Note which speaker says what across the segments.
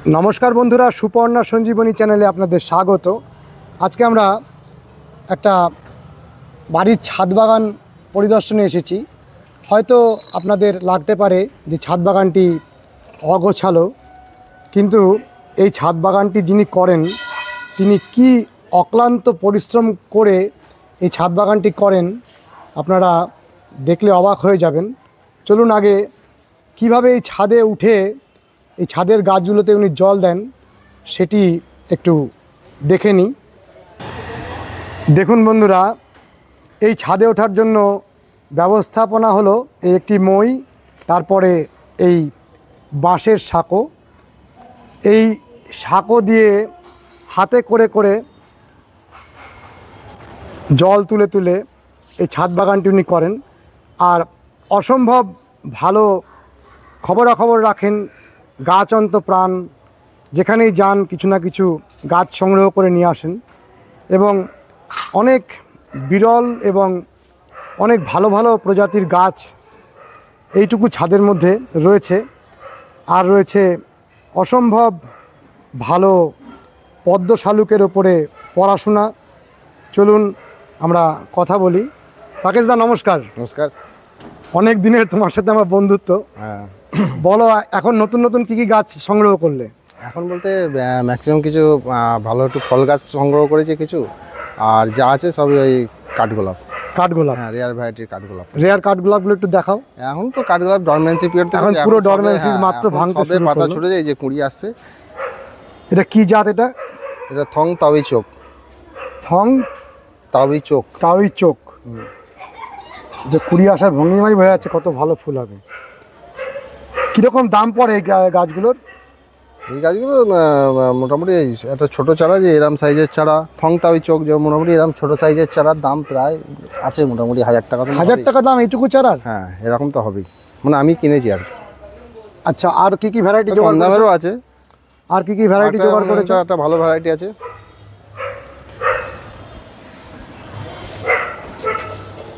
Speaker 1: নমস্কার বন্ধুরা, সুপর্ণা সঞ্জীবনী চ্যানেলে আপনাদের স্বাগত। আজকে আমরা একটা বাড়ির ছাদ বাগান পরিদর্শনে এসেছি। হয়তো আপনাদের লাগতে পারে যে ছাদ বাগানটি অগোছালো, কিন্তু এই ছাদ বাগানটি যিনি করেন তিনি কি অক্লান্ত পরিশ্রম করে এই ছাদ বাগানটি করেন, আপনারা দেখলে অবাক হয়ে যাবেন। চলুন আগে কিভাবে এই ছাদে উঠে এই ছাদের গাছগুলোতে উনি জল দেন সেটি একটু দেখে নিই। দেখুন বন্ধুরা, এই ছাদে ওঠার জন্য ব্যবস্থাপনা হলো এই একটি মই, তারপরে এই বাঁশের সাঁকো, এই সাঁকো দিয়ে হাতে করে করে জল তুলে তুলে এই ছাদ বাগানটি উনি করেন। আর অসম্ভব ভালো খবরাখবর রাখেন, গাছ অন্ত প্রাণ, যেখানেই যান কিছু না কিছু গাছ সংগ্রহ করে নিয়ে আসেন এবং অনেক বিরল এবং অনেক ভালো ভালো প্রজাতির গাছ এইটুকু ছাদের মধ্যে রয়েছে। আর রয়েছে অসম্ভব ভালো পদ্ম শালুকের ওপরে পড়াশোনা। চলুন আমরা কথা বলি। রাকেশদা নমস্কার।
Speaker 2: নমস্কার।
Speaker 1: অনেক দিনের তোমার সাথে আমার বন্ধুত্ব।
Speaker 2: হ্যাঁ,
Speaker 1: বলো এখন নতুন নতুন কী কী গাছ সংগ্রহ করলে?
Speaker 2: এখন বলতে ম্যাক্সিমাম কিছু ভালো একটু ফল গাছ সংগ্রহ করেছি কিছু, আর যা আছে সবই ওই কাঠগোলাপ।
Speaker 1: কাঠগোলাপ?
Speaker 2: হ্যাঁ, রেয়ার ভ্যারাইটির কাঠগোলাপ।
Speaker 1: রেয়ার কাঠগোলাপগুলো একটু দেখাও।
Speaker 2: এখন তো কাঠগোলাপ ডরমেন্সি পিরিয়ড,
Speaker 1: এখন পুরো ডরমেন্সি মাত্র ভাঙতে শুরু
Speaker 2: পাতা
Speaker 1: করলো।
Speaker 2: ছুটে যায়, এই যে কুঁড়ি আসছে।
Speaker 1: এটা কি জাত? এটা
Speaker 2: এটা থং তাওই চোক।
Speaker 1: থং
Speaker 2: তাওই চোক।
Speaker 1: তাওই চোক। যে কুড়ি আসার ভঙ্গিমাই হয়ে যাচ্ছে, কত ভালো ফুল হবে। কীরকম দাম পড়ে এই গাছগুলোর?
Speaker 2: এই গাছগুলো মোটামুটি একটা ছোটো চারা, যে এরম সাইজের চারা থং তাওই চোক, যে মোটামুটি এরম ছোটো সাইজের চারার দাম প্রায় আছে মোটামুটি 1000 টাকা।
Speaker 1: 1000 টাকা দাম এইটুকু চারার?
Speaker 2: হ্যাঁ, এরকম তো হবেই, মানে আমি কিনেছি আর কি।
Speaker 1: আচ্ছা, আর কি কি ভ্যারাইটি
Speaker 2: কম
Speaker 1: জোগাড়
Speaker 2: দামেরও আছে।
Speaker 1: আর কি কি ভ্যারাইটি জোগাড় করেছো?
Speaker 2: একটা ভালো ভ্যারাইটি আছে।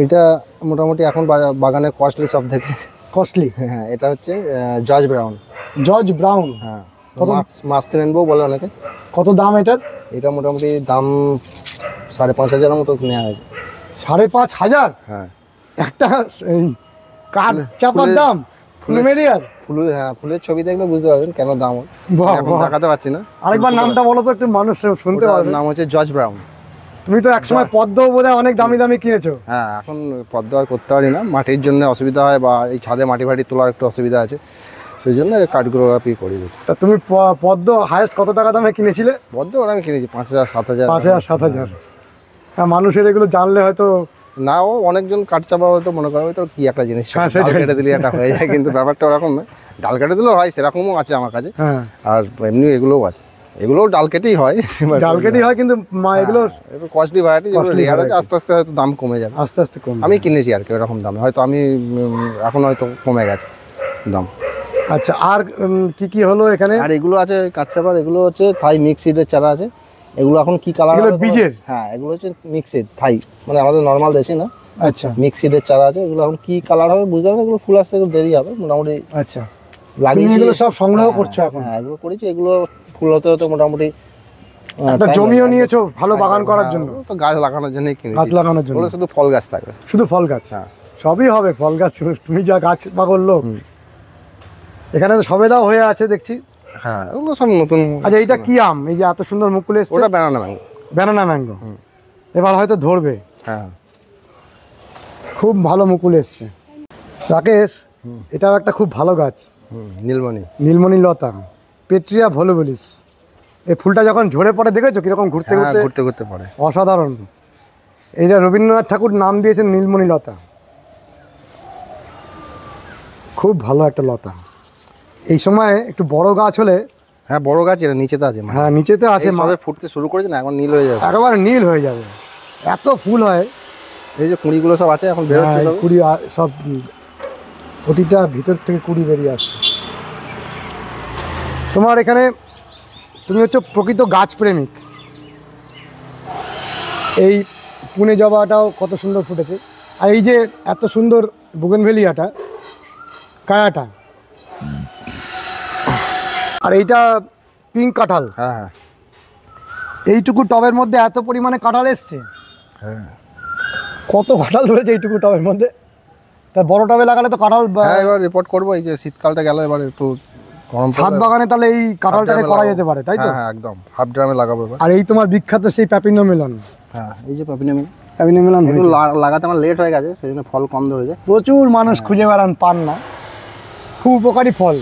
Speaker 2: এটা মোটামুটি এখন বাগানে কস্টলি সব থেকে।
Speaker 1: কস্টলি?
Speaker 2: হ্যাঁ, এটা হচ্ছে জর্জ ব্রাউন।
Speaker 1: George brown?
Speaker 2: হ্যাঁ, মাস্ক রেনবো বলে অনেকে।
Speaker 1: কত দাম এটার?
Speaker 2: এটা মোটামুটি দাম 5,500 মতো নেওয়া হয়েছে।
Speaker 1: 5,500?
Speaker 2: হ্যাঁ,
Speaker 1: একটা এই কাঠ চাপার দাম? প্লুমেরিয়ার?
Speaker 2: হ্যাঁ, ফুলের ছবি দেখলে বুঝতে পারবেন কেন দাম। এখন দেখাতে পারছি না।
Speaker 1: আরেকবার নামটা বলো তো, একটু মানুষ শুনতে পারবে।
Speaker 2: নাম হচ্ছে জর্জ ব্রাউন।
Speaker 1: তুমি তো একসময় পদ্ম বোধহয় অনেক দামি দামি কিনেছো।
Speaker 2: হ্যাঁ, এখন পদ্ম আর করতে পারি না, মাটির জন্য অসুবিধা হয়, বা এই ছাদে মাটি ফাটি তোলার একটু অসুবিধা আছে, সেই জন্য কাঠগোলাপই করি বেশি।
Speaker 1: তা তুমি পদ্ম হায়েস্ট কত টাকা দামে কিনেছিলে?
Speaker 2: পদ্ম ওরা আমি কিনেছি 5,000 7,000।
Speaker 1: 5,000 7,000? হ্যাঁ, মানুষের এগুলো জানলে হয়তো
Speaker 2: না, ও অনেকজন কাঠ চাপা হয়তো মনে করে হয়তো কি একটা জিনিস,
Speaker 1: হ্যাঁ,
Speaker 2: ডাল কেটে দিলে একটা হয়ে যায়, কিন্তু ব্যাপারটা ওরকম না। ডাল কেটে দিলেও হয়, সেরকমও আছে আমার কাছে।
Speaker 1: হ্যাঁ,
Speaker 2: আর এমনি এগুলোও আছে, এগুলোও ডাল কেটেই হয়।
Speaker 1: ডাল কেটেই হয়, কিন্তু এগুলো
Speaker 2: কস্টলি ভ্যারাইটি, যেগুলো রেয়ার আছে, আস্তে আস্তে হয়তো দাম কমে যাবে।
Speaker 1: আস্তে আস্তে কমে।
Speaker 2: আমি কিনেছি আর কি ওরকম দামে, হয়তো আমি এখন হয়তো কমে গেছে দাম।
Speaker 1: আচ্ছা, আর কি কি হলো এখানে?
Speaker 2: আর এগুলো আছে কাঠচাপার, এগুলো হচ্ছে থাই মিক্স সিডের চারা আছে। এগুলো এখন কি কালার?
Speaker 1: এগুলো বীজের?
Speaker 2: হ্যাঁ, এগুলো হচ্ছে মিক্স সিড থাই, মানে আমাদের নর্মাল দেশি না।
Speaker 1: আচ্ছা,
Speaker 2: মিক্স সিডের চারা আছে। এগুলো এখন কি কালার হবে বুঝতে পারবেন, এগুলো ফুল আসতে একটু দেরি হবে মোটামুটি।
Speaker 1: আচ্ছা,
Speaker 2: লাগিয়ে
Speaker 1: এগুলো সব সংগ্রহ করছো এখন?
Speaker 2: হ্যাঁ, এগুলো করেছি। এগুলো ফুল হতে হতে মোটামুটি
Speaker 1: একটা জমিও নিয়েছো ভালো বাগান করার জন্য?
Speaker 2: তো গাছ লাগানোর জন্যই কিনেছি।
Speaker 1: গাছ লাগানোর জন্য?
Speaker 2: শুধু ফল গাছ থাকবে।
Speaker 1: শুধু ফল গাছ?
Speaker 2: হ্যাঁ,
Speaker 1: সবই হবে ফল গাছ। তুমি যা গাছ পাগল লোক। এখানে তো সবেদাও হয়ে আছে দেখছি।
Speaker 2: হ্যাঁ, ওগুলো সব নতুন।
Speaker 1: আচ্ছা, এইটা কি আম? এই যে এত সুন্দর মুকুল এসছে?
Speaker 2: ওটা ব্যানানা ম্যাঙ্গো।
Speaker 1: Banana mango? এবার হয়তো ধরবে।
Speaker 2: হ্যাঁ,
Speaker 1: খুব ভালো মুকুল এসছে। রাকেশ, এটাও একটা খুব ভালো গাছ,
Speaker 2: নীলমণি।
Speaker 1: নীলমণি লতা, পেট্রিয়া ভোলোবলিস। এই ফুলটা যখন ঝরে পড়ে দেখেছো কিরকম ঘুরতে ঘুরতে?
Speaker 2: ঘুরতে ঘুরতে পড়ে,
Speaker 1: অসাধারণ। এইটা রবীন্দ্রনাথ ঠাকুর নাম দিয়েছেন নীলমণি লতা। খুব ভালো একটা লতা। এই সময় একটু বড় গাছ হলে।
Speaker 2: হ্যাঁ, বড় গাছ, এটা নিচেতে আছে।
Speaker 1: হ্যাঁ, নিচেতে আছে,
Speaker 2: সবে ফুটতে শুরু করেছে না, এখন নীল হয়ে যাবে,
Speaker 1: একেবারে নীল হয়ে যাবে, এত ফুল হয়।
Speaker 2: এই যে কুঁড়িগুলো সব আছে এখন বের হচ্ছে,
Speaker 1: কুড়ি সব প্রতিটা ভিতর থেকে কুড়ি বেরিয়ে আসছে। তোমার এখানে তুমি হচ্ছে প্রকৃত গাছ প্রেমিক। এই পুনে জবাটাও কত সুন্দর ফুটেছে। আর এই যে এত সুন্দর বুগেনভেলিয়াটা, কায়াটা, আর এইটা পিঙ্ক কাঁঠাল।
Speaker 2: হ্যাঁ হ্যাঁ
Speaker 1: এইটুকু টবের মধ্যে এত পরিমাণে কাঁঠাল এসছে,
Speaker 2: হ্যাঁ।
Speaker 1: কত কাঁঠাল ধরেছে এইটুকু টবের মধ্যে? তা বড় টবে লাগালে তো কাঁঠাল
Speaker 2: হ্যাঁ এবার রিপোর্ট করবো, এই যে শীতকালটা গেল এবার একটু গরম
Speaker 1: ছাদ বাগানে তাহলে এই কাঁঠালটাকে করা যেতে পারে, তাই তো?
Speaker 2: হ্যাঁ একদম হাফ ড্রামে লাগাবো এবার।
Speaker 1: আর এই তোমার বিখ্যাত সেই প্যাপিনো মেলন।
Speaker 2: হ্যাঁ এই যে প্যাপিনো
Speaker 1: মেলন
Speaker 2: একটু লাগাতে আমার লেট হয়ে গেছে, সেই জন্য ফল কম ধরেছে।
Speaker 1: প্রচুর মানুষ খুঁজে বেড়ান, পান না। খুব উপকারী ফল,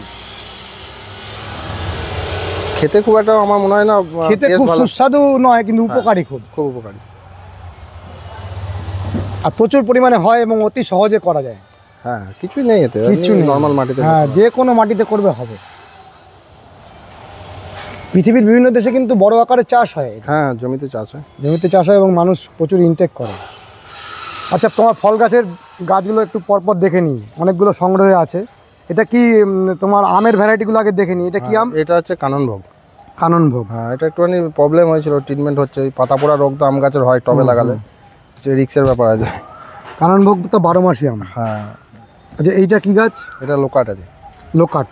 Speaker 2: খেতে খুব একটা আমার মনে হয় না,
Speaker 1: খেতে খুব সুস্বাদু নয় কিন্তু উপকারী, খুব
Speaker 2: খুব উপকারী।
Speaker 1: আর প্রচুর পরিমাণে হয় এবং অতি সহজে করা যায়।
Speaker 2: হ্যাঁ কিছুই নেই এতে,
Speaker 1: কিছু
Speaker 2: নর্মাল মাটিতে।
Speaker 1: হ্যাঁ যে কোনো মাটিতে করবে হবে। পৃথিবীর বিভিন্ন দেশে কিন্তু বড় আকারে চাষ হয়।
Speaker 2: হ্যাঁ জমিতে চাষ হয়,
Speaker 1: জমিতে চাষ হয় এবং মানুষ প্রচুর ইনটেক করে। আচ্ছা, তোমার ফল গাছের গাছগুলো একটু পরপর দেখে নিই, অনেকগুলো সংগ্রহে আছে। এটা কি তোমার আমের ভ্যারাইটিগুলো আগে দেখে নিই। এটা কি আম?
Speaker 2: এটা হচ্ছে কাননভোগ।
Speaker 1: কাননভোগ।
Speaker 2: হ্যাঁ এটা একটুখানি প্রবলেম হয়েছিল, ট্রিটমেন্ট হচ্ছে। ওই পাতা পোড়া রোগ তো আম গাছের হয় টবে লাগালে, যে রিক্সের ব্যাপার আছে।
Speaker 1: কাননভোগ তো 12 মাসি আম।
Speaker 2: হ্যাঁ।
Speaker 1: আচ্ছা এইটা কি গাছ?
Speaker 2: এটা লোকাট আছে।
Speaker 1: লোকাট।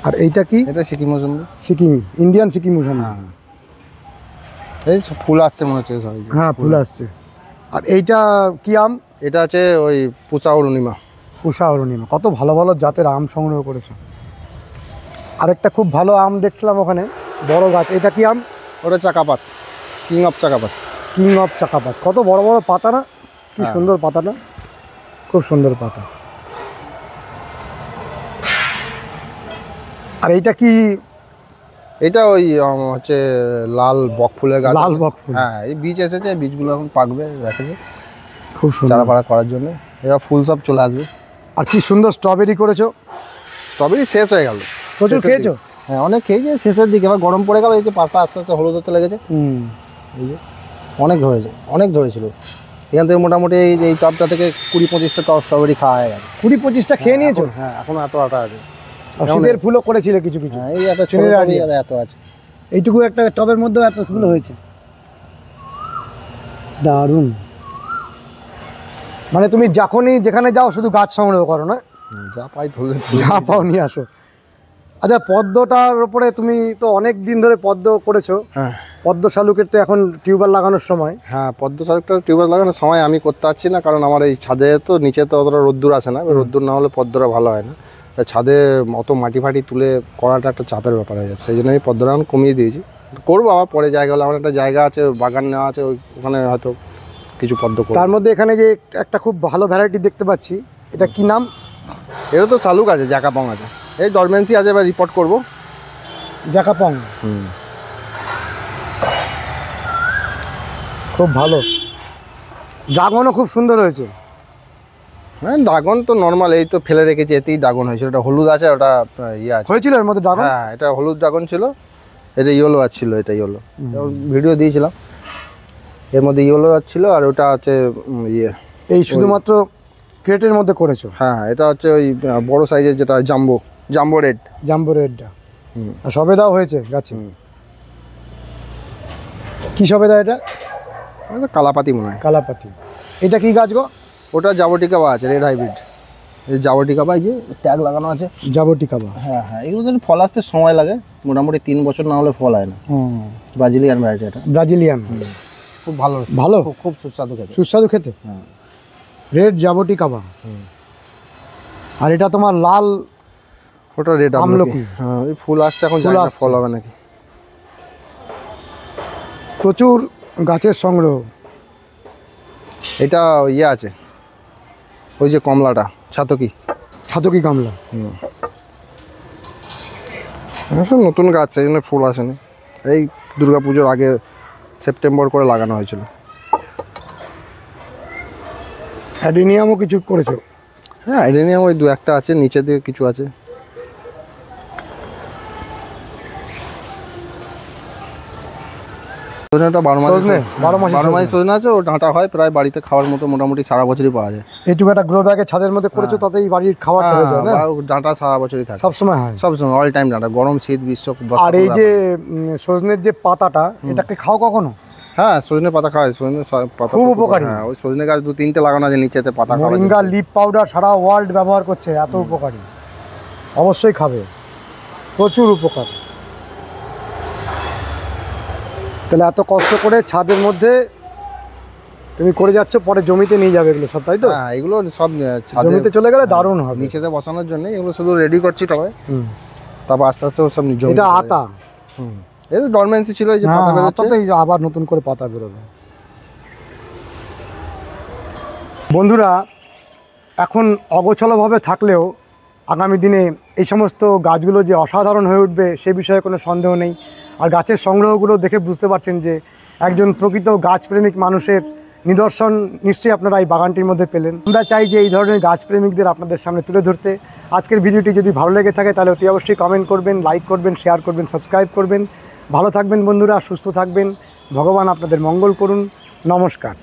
Speaker 1: আর এইটা কি?
Speaker 2: এটা সিকিম মৌসুমি।
Speaker 1: সিকিম, ইন্ডিয়ান সিকিম মৌসুমি।
Speaker 2: এই ফুল আসছে মনে হচ্ছে সবাই।
Speaker 1: হ্যাঁ ফুল আসছে। আর এইটা কি আম?
Speaker 2: এটা আছে ওই পুচা অরুণিমা।
Speaker 1: পুষা অরুণিমা। কত ভালো ভালো জাতের আম সংগ্রহ করেছে। আরেকটা খুব ভালো আম দেখছিলাম ওখানে, বড় গাছ। এটা কি আম?
Speaker 2: ওটা চাকাপাত, কিং অফ চাকাপাত।
Speaker 1: কিং অফ চাকাপাত। কত বড় বড় পাতা না, কি সুন্দর পাতাটা, খুব সুন্দর পাতা। আর এইটা কি?
Speaker 2: এটা ওই হচ্ছে লাল বকফুলের গাছ।
Speaker 1: লাল বকফুল।
Speaker 2: হ্যাঁ এই বীজ এসেছে, বীজগুলো এখন পাকবে, রেখেছে
Speaker 1: খুব সুন্দর
Speaker 2: চারা পাড়া করার জন্য। এবার ফুল সব চলে আসবে।
Speaker 1: আর কি সুন্দর স্ট্রবেরি করেছো।
Speaker 2: স্ট্রবেরি শেষ হয়ে গেল,
Speaker 1: প্রচুর খেয়েছো?
Speaker 2: হ্যাঁ অনেক খেয়েছে, শেষের দিকে এবার গরম পড়ে গেল, এই যে পাতা আস্তে আস্তে হলুদ হতে লেগেছে। এই যে অনেক ধরেছে, অনেক ধরেছিল। এখান থেকে মোটামুটি এই টবটা থেকে 20-25টা টব স্ট্রবেরি খাওয়া হয়ে গেছে।
Speaker 1: 20-25টা খেয়ে নিয়েছো?
Speaker 2: হ্যাঁ এখনো এত আটা আছে।
Speaker 1: শীতের ফুলও করেছিলে কিছু কিছু?
Speaker 2: হ্যাঁ এই একটা ছোট টবে এত আছে।
Speaker 1: এইটুকু একটা টবের মধ্যে এত ফুল হয়েছে, দারুণ। মানে তুমি যখনই যেখানে যাও শুধু গাছ সংগ্রহ করো না?
Speaker 2: যা পাই ধরে,
Speaker 1: যা পাও নিয়ে আসো। আচ্ছা পদ্মটার উপরে তুমি তো অনেক দিন ধরে পদ্ম করেছো।
Speaker 2: হ্যাঁ
Speaker 1: পদ্ম শালুকের তো এখন টিউবার লাগানোর সময়।
Speaker 2: হ্যাঁ পদ্ম শালুকটা টিউবার লাগানোর সময় আমি করতে পারছি না, কারণ আমার এই ছাদে তো নিচে তো অতটা রোদ্দুর আসে না। রোদ্দুর না হলে পদ্মটা ভালো হয় না। ছাদে অত মাটি ফাটি তুলে করাটা একটা চাপের ব্যাপার হয়ে যাচ্ছে, সেই জন্য আমি পদ্মটা এখন কমিয়ে দিয়েছি। করবো আবার পরে, জায়গা হলে আমার একটা জায়গা আছে, বাগান নেওয়া আছে, ওখানে হয়তো কিছু পদ্ম করবো।
Speaker 1: তার মধ্যে এখানে যে একটা খুব ভালো ভ্যারাইটি দেখতে পাচ্ছি, এটা কি নাম?
Speaker 2: এটা তো শালুক আছে, জাকাপং আছে, এই ডরমেন্সি আছে, এবার রিপোর্ট করবো।
Speaker 1: জাকাপং। খুব ভালো। ড্রাগনও খুব সুন্দর হয়েছে।
Speaker 2: হ্যাঁ ড্রাগন তো নর্মাল, এই তো ফেলে রেখেছি, এতেই ড্রাগন হয়েছিল। ওটা হলুদ আছে, ওটা ইয়ে আছে।
Speaker 1: হয়েছিল এর মধ্যে ড্রাগন?
Speaker 2: হ্যাঁ এটা হলুদ ড্রাগন ছিল, এটা ইয়েলো ছিল, এটা ইয়েলো। ভিডিও দিয়েছিলাম, এর মধ্যে ইয়েলো ছিল, আর ওটা আছে ইয়ে।
Speaker 1: এই শুধুমাত্র ক্রেটের মধ্যে করেছো?
Speaker 2: হ্যাঁ এটা হচ্ছে ওই বড় সাইজের যেটা জাম্বো রেড।
Speaker 1: জাম্বো রেডটা। আর সবেদাও হয়েছে গাছে? কি সবেদা এটা?
Speaker 2: কালাপাতি মনে হয়।
Speaker 1: কালাপাতি। এটা কি গাছ গো?
Speaker 2: ওটা জাবটিকাবা আছে, রেড হাইব্রিড। এই জাবটিকাবা, এই যে ট্যাগ লাগানো আছে,
Speaker 1: জাবটিকাবা।
Speaker 2: হ্যাঁ হ্যাঁ এগুলো তো ফল আসতে সময় লাগে, মোটামুটি 3 বছর না হলে ফল হয় না। ব্রাজিলিয়ান ভ্যারাইটি এটা।
Speaker 1: ব্রাজিলিয়ান।
Speaker 2: খুব ভালো,
Speaker 1: ভালো,
Speaker 2: খুব সুস্বাদু খেতে।
Speaker 1: সুস্বাদু খেতে।
Speaker 2: হ্যাঁ
Speaker 1: রেড জাবটিকাবা। আর এটা তোমার লাল,
Speaker 2: ওটা রেড আমলকি। হ্যাঁ ওই ফুল আসছে এখন, জানি না ফল হবে নাকি।
Speaker 1: প্রচুর গাছের সংগ্রহ।
Speaker 2: এটা ইয়ে আছে, ওই যে কমলাটা, ছাতকি
Speaker 1: কমলা।
Speaker 2: সব নতুন গাছ, সেই জন্য ফুল আসেনি। এই দুর্গাপুজোর আগে সেপ্টেম্বর করে লাগানো হয়েছিল।
Speaker 1: অ্যাডিনিয়ামও কিছু করেছো?
Speaker 2: হ্যাঁ অ্যাডেনিয়াম ওই 2-1টা আছে, নিচে দিয়ে কিছু আছে। সজনেটা 12 মাস সজনে আছে, ও ডাঁটা হয় প্রায় বাড়িতে খাওয়ার মতো, মোটামুটি সারা বছরই পাওয়া যায়।
Speaker 1: এইটুকু একটা গ্রো ব্যাগে ছাদের মধ্যে করেছো, তাতেই বাড়ির খাবার হয়ে যায় না?
Speaker 2: ডাঁটা সারা বছরই থাকে,
Speaker 1: সবসময় হয়,
Speaker 2: সবসময় অল টাইম ডাঁটা, গরম শীত গ্রীষ্ম।
Speaker 1: আর এই যে সজনের যে পাতাটা, এটাকে খাও কখনো?
Speaker 2: হ্যাঁ সজনে পাতা খায়, সজনে পাতা
Speaker 1: খুব উপকারী।
Speaker 2: হ্যাঁ ওই সজনে গাছ 2-3টে লাগানো আছে নিচেতে, পাতা খাওয়া।
Speaker 1: মোরিঙ্গা লিপ পাউডার সারা ওয়ার্ল্ড ব্যবহার করছে, এত উপকারী। অবশ্যই খাবে, প্রচুর উপকার। তাহলে এত কষ্ট করে ছাদের মধ্যে তুমি করে যাচ্ছ, পরে জমিতে নিয়ে যাবে এগুলো সব, তাই তো?
Speaker 2: হ্যাঁ, এগুলো সব
Speaker 1: জমিতে চলে গেলে দারুণ হবে।
Speaker 2: নিচেতে বসানোর জন্য এগুলো শুধু রেডি করছি তবে, তারপর আস্তে আস্তে সব
Speaker 1: এটা আতা।
Speaker 2: এই তো ডরমেন্সি ছিল, এই যে পাতা বেরোচ্ছে,
Speaker 1: আতাতেই আবার নতুন করে পাতা বেরোবে। বন্ধুরা, এখন অগোছালোভাবে থাকলেও আগামী দিনে এই সমস্ত গাছগুলো যে অসাধারণ হয়ে উঠবে সে বিষয়ে কোনো সন্দেহ নেই। আর গাছের সংগ্রহগুলো দেখে বুঝতে পারছেন যে একজন প্রকৃত গাছপ্রেমিক মানুষের নিদর্শন নিশ্চয়ই আপনারা এই বাগানটির মধ্যে পেলেন। আমরা চাই যে এই ধরনের গাছপ্রেমিকদের আপনাদের সামনে তুলে ধরতে। আজকের ভিডিওটি যদি ভালো লেগে থাকে তাহলে অতি অবশ্যই কমেন্ট করবেন, লাইক করবেন, শেয়ার করবেন, সাবস্ক্রাইব করবেন। ভালো থাকবেন বন্ধুরা, সুস্থ থাকবেন, ভগবান আপনাদের মঙ্গল করুন। নমস্কার।